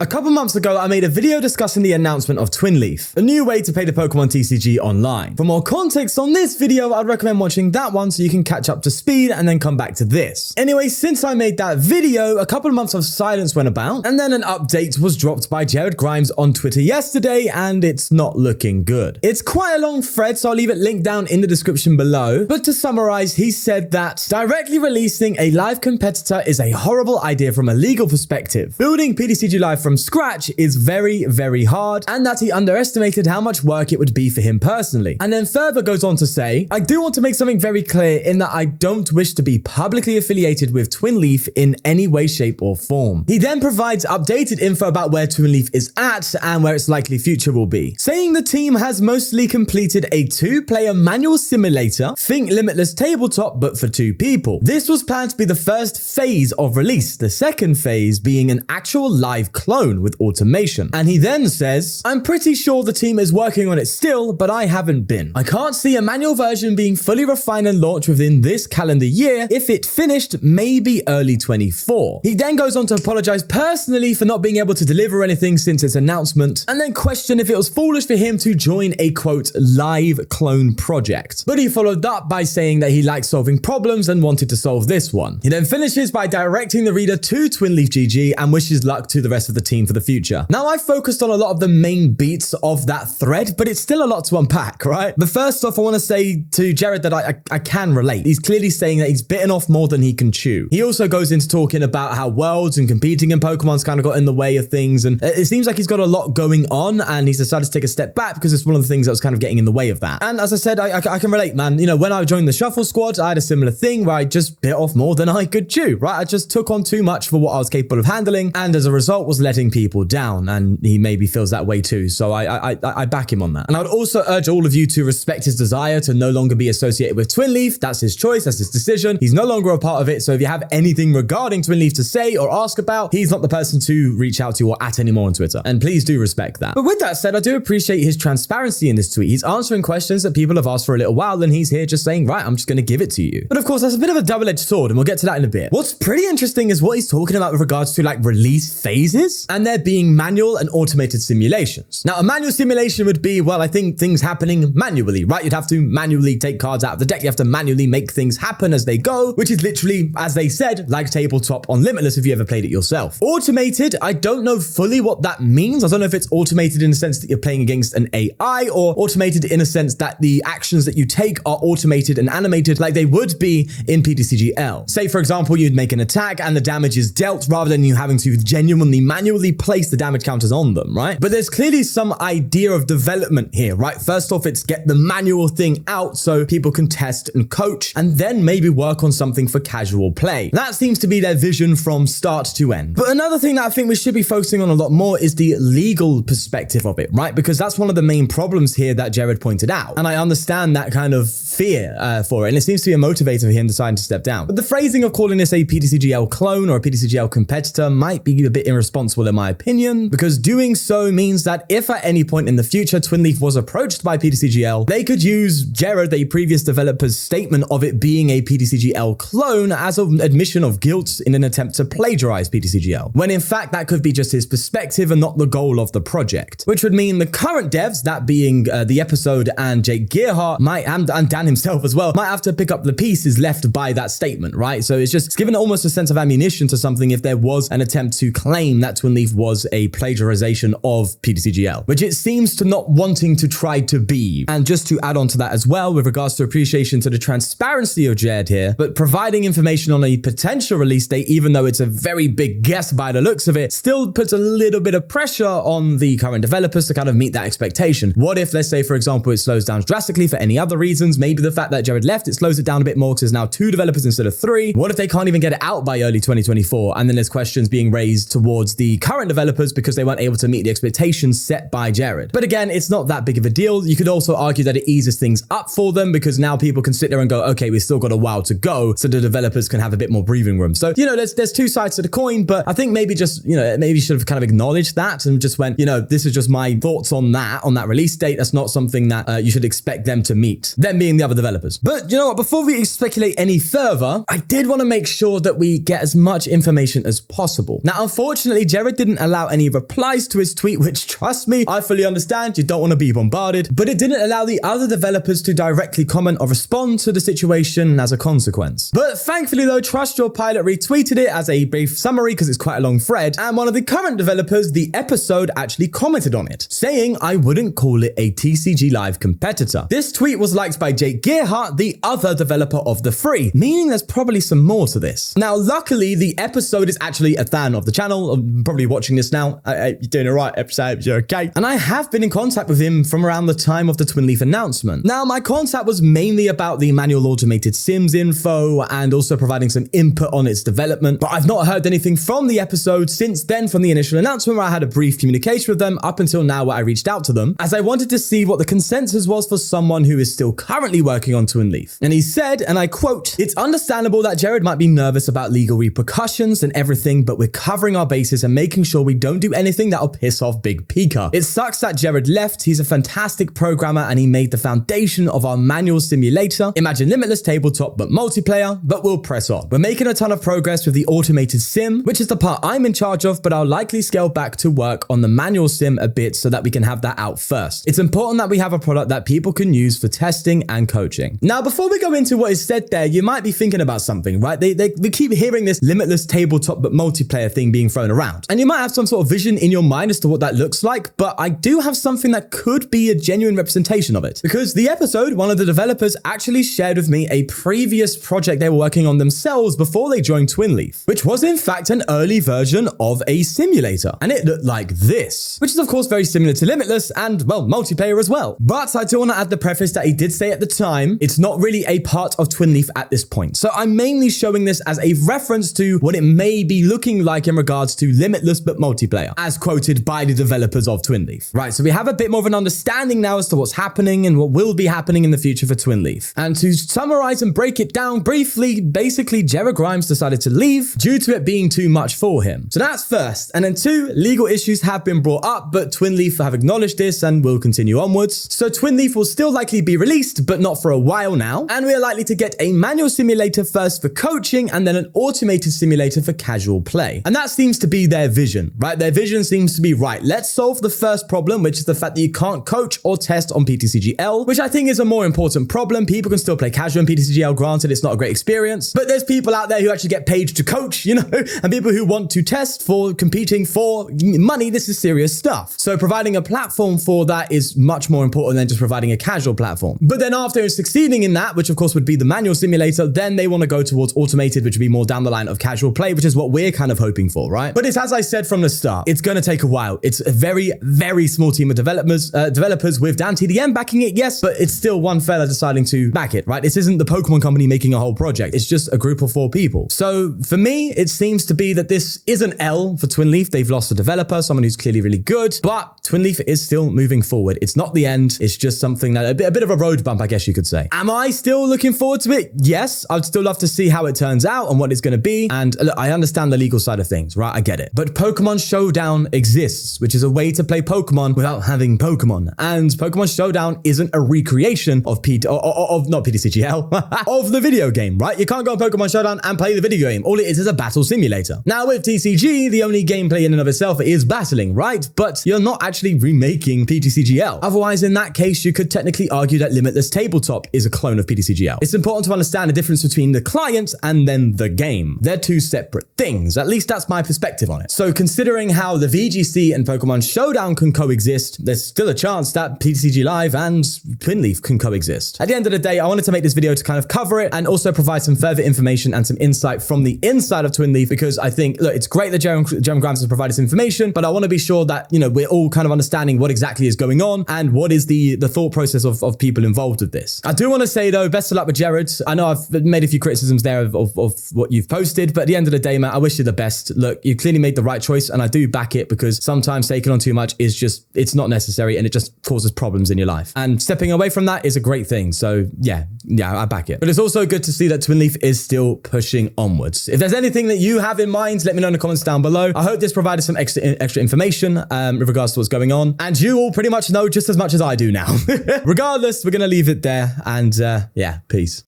A couple months ago, I made a video discussing the announcement of Twinleaf, a new way to play the Pokemon TCG online. For more context on this video, I'd recommend watching that one so you can catch up to speed and then come back to this. Anyway, since I made that video, a couple of months of silence went about, and then an update was dropped by Jared Grimes on Twitter yesterday, and it's not looking good. It's quite a long thread, so I'll leave it linked down in the description below, but to summarize, he said that directly releasing a live competitor is a horrible idea from a legal perspective. Building PTCG Live from scratch is very, very hard, and that he underestimated how much work it would be for him personally. And then further goes on to say, I do want to make something very clear in that I don't wish to be publicly affiliated with Twinleaf in any way, shape, or form. He then provides updated info about where Twinleaf is at and where its likely future will be, saying the team has mostly completed a 2-player manual simulator, think Limitless Tabletop, but for 2 people. This was planned to be the first phase of release, the second phase being an actual live clone with automation. And he then says, I'm pretty sure the team is working on it still, but I haven't been. I can't see a manual version being fully refined and launched within this calendar year. If it finished, maybe early 24. He then goes on to apologize personally for not being able to deliver anything since its announcement, and then question if it was foolish for him to join a quote live clone project. But he followed up by saying that he likes solving problems and wanted to solve this one. He then finishes by directing the reader to Twinleaf GG and wishes luck to the rest of the team for the future. Now, I focused on a lot of the main beats of that thread, but it's still a lot to unpack, right? But first off, I want to say to Jared that I can relate. He's clearly saying that he's bitten off more than he can chew. He also goes into talking about how worlds and competing in Pokemon's kind of got in the way of things, and it seems like he's got a lot going on, and he's decided to take a step back because it's one of the things that was kind of getting in the way of that. And as I said, I can relate, man. You know, when I joined the Shuffle Squad, I had a similar thing where I just bit off more than I could chew, right? I just took on too much for what I was capable of handling, and as a result was letting people down, and he maybe feels that way too, so I back him on that. And I would also urge all of you to respect his desire to no longer be associated with Twinleaf. That's his choice, that's his decision. He's no longer a part of it, so if you have anything regarding Twinleaf to say or ask about, he's not the person to reach out to or at anymore on Twitter, and please do respect that. But with that said, I do appreciate his transparency in this tweet. He's answering questions that people have asked for a little while, and he's here just saying, right, I'm just going to give it to you. But of course, that's a bit of a double-edged sword, and we'll get to that in a bit. What's pretty interesting is what he's talking about with regards to like release phases and there being manual and automated simulations. Now, a manual simulation would be, well, I think things happening manually, right? You'd have to manually take cards out of the deck. You have to manually make things happen as they go, which is literally, as they said, like Tabletop on Limitless if you ever played it yourself. Automated, I don't know fully what that means. I don't know if it's automated in the sense that you're playing against an AI or automated in a sense that the actions that you take are automated and animated like they would be in ptcgl. Say, for example, you'd make an attack and the damage is dealt rather than you having to genuinely manually place the damage counters on them, right? But there's clearly some idea of development here, right? First off, it's get the manual thing out so people can test and coach, and then maybe work on something for casual play. That seems to be their vision from start to end. But another thing that I think we should be focusing on a lot more is the legal perspective of it, right? Because that's one of the main problems here that Jared pointed out. And I understand that kind of fear for it, and it seems to be a motivator for him deciding to step down. But the phrasing of calling this a PTCGL clone or a PTCGL competitor might be a bit irresponsible in my opinion, because doing so means that if at any point in the future Twinleaf was approached by PTCGL, they could use Jared, the previous developer's statement of it being a PTCGL clone as an admission of guilt in an attempt to plagiarize PTCGL, when in fact that could be just his perspective and not the goal of the project, which would mean the current devs, that being the episode and Jake Gearhart, and Dan himself as well, might have to pick up the pieces left by that statement, right? So it's given almost a sense of ammunition to something if there was an attempt to claim that Twinleaf was a plagiarization of PTCGL, which it seems to not wanting to try to be. And just to add on to that as well, with regards to appreciation to the transparency of Jared here, but providing information on a potential release date, even though it's a very big guess by the looks of it, still puts a little bit of pressure on the current developers to kind of meet that expectation. What if, let's say, for example, it slows down drastically for any other reasons? Maybe the fact that Jared left, it slows it down a bit more because there's now 2 developers instead of 3. What if they can't even get it out by early 2024? And then there's questions being raised towards the current developers because they weren't able to meet the expectations set by Jared. But again, it's not that big of a deal. You could also argue that it eases things up for them because now people can sit there and go, okay, we've still got a while to go, so the developers can have a bit more breathing room. So, you know, there's 2 sides to the coin, but I think maybe just, you know, maybe you should have kind of acknowledged that and just went, you know, this is just my thoughts on that release date. That's not something that you should expect them to meet, them being the other developers. But you know what, before we speculate any further, I did want to make sure that we get as much information as possible. Now, unfortunately, Jared Jared didn't allow any replies to his tweet, which, trust me, I fully understand. You don't want to be bombarded, but it didn't allow the other developers to directly comment or respond to the situation as a consequence. But thankfully though, Trust Your Pilot retweeted it as a brief summary because it's quite a long thread, and one of the current developers, The Episode, actually commented on it, saying, "I wouldn't call it a tcglive competitor." This tweet was liked by Jake Gearhart, the other developer of the three, meaning there's probably some more to this. Now, luckily, The Episode is actually a fan of the channel. I'm probably watching this now. You're doing it right, Episode, you're okay. And I have been in contact with him from around the time of the Twinleaf announcement. Now, my contact was mainly about the manual automated sims info and also providing some input on its development, but I've not heard anything from The Episode since then, from the initial announcement where I had a brief communication with them up until now where I reached out to them, as I wanted to see what the consensus was for someone who is still currently working on Twinleaf. And he said, and I quote, "It's understandable that Jared might be nervous about legal repercussions and everything, but we're covering our bases and making sure we don't do anything that'll piss off Big Pika. It sucks that Jared left. He's a fantastic programmer and he made the foundation of our manual simulator. Imagine limitless tabletop but multiplayer, but we'll press on. We're making a ton of progress with the automated sim, which is the part I'm in charge of, but I'll likely scale back to work on the manual sim a bit so that we can have that out first. It's important that we have a product that people can use for testing and coaching." Now, before we go into what is said there, you might be thinking about something, right? We keep hearing this limitless tabletop but multiplayer thing being thrown around, and you might have some sort of vision in your mind as to what that looks like, but I do have something that could be a genuine representation of it, because The Episode, one of the developers, actually shared with me a previous project they were working on themselves before they joined Twinleaf, which was in fact an early version of a simulator, and it looked like this, which is of course very similar to Limitless and, well, multiplayer as well. But I do want to add the preface that he did say at the time, it's not really a part of Twinleaf at this point. So I'm mainly showing this as a reference to what it may be looking like in regards to Limitless but multiplayer, as quoted by the developers of Twinleaf. Right, so we have a bit more of an understanding now as to what's happening and what will be happening in the future for Twinleaf. And to summarize and break it down briefly, basically Jared Grimes decided to leave due to it being too much for him. So that's first. And then two, legal issues have been brought up, but Twinleaf have acknowledged this and will continue onwards. So Twinleaf will still likely be released, but not for a while now. And we are likely to get a manual simulator first for coaching and then an automated simulator for casual play. And that seems to be their vision, right? Their vision seems to be, right, let's solve the first problem, which is the fact that you can't coach or test on ptcgl, which I think is a more important problem. People can still play casual in ptcgl, granted it's not a great experience, but there's people out there who actually get paid to coach, you know, and people who want to test for competing for money. This is serious stuff. So providing a platform for that is much more important than just providing a casual platform. But then after succeeding in that, which of course would be the manual simulator, then they want to go towards automated, which would be more down the line of casual play, which is what we're kind of hoping for, right? But it's, as I said from the start, it's going to take a while. It's a very, very small team of developers with Dan TDM backing it, yes, but it's still one fella deciding to back it, right? This isn't the Pokemon company making a whole project. It's just a group of 4 people. So for me, it seems to be that this is an L for Twinleaf. They've lost a developer, someone who's clearly really good, but Twinleaf is still moving forward. It's not the end. It's just something that a bit of a road bump, I guess you could say. Am I still looking forward to it? Yes, I'd still love to see how it turns out and what it's going to be. And look, I understand the legal side of things, right? I get it. But Pokemon Showdown exists, which is a way to play Pokemon without having Pokemon. And Pokemon Showdown isn't a recreation of not PTCGL, of the video game, right? You can't go on Pokemon Showdown and play the video game. All it is a battle simulator. Now with TCG, the only gameplay in and of itself is battling, right? But you're not actually remaking PTCGL. Otherwise, in that case, you could technically argue that Limitless Tabletop is a clone of PTCGL. It's important to understand the difference between the client and then the game. They're two separate things. At least that's my perspective on it. So considering how the VGC and Pokemon Showdown can coexist, there's still a chance that ptcglive and Twinleaf can coexist. At the end of the day, I wanted to make this video to kind of cover it and also provide some further information and some insight from the inside of Twinleaf, because I think, look, it's great that Jeremy Grimes has provided this information, but I want to be sure that, you know, we're all kind of understanding what exactly is going on and what is the thought process of people involved with this. I do want to say though, best of luck with Jared. I know I've made a few criticisms there of what you've posted, but at the end of the day, man, I wish you the best. Look, you clearly made the right choice and I do back it, because sometimes taking on too much is just, it's not necessary and it just causes problems in your life. And stepping away from that is a great thing. So yeah, I back it. But it's also good to see that Twinleaf is still pushing onwards. If there's anything that you have in mind, let me know in the comments down below. I hope this provided some extra information with regards to what's going on. And you all pretty much know just as much as I do now. Regardless, we're going to leave it there. And yeah, peace.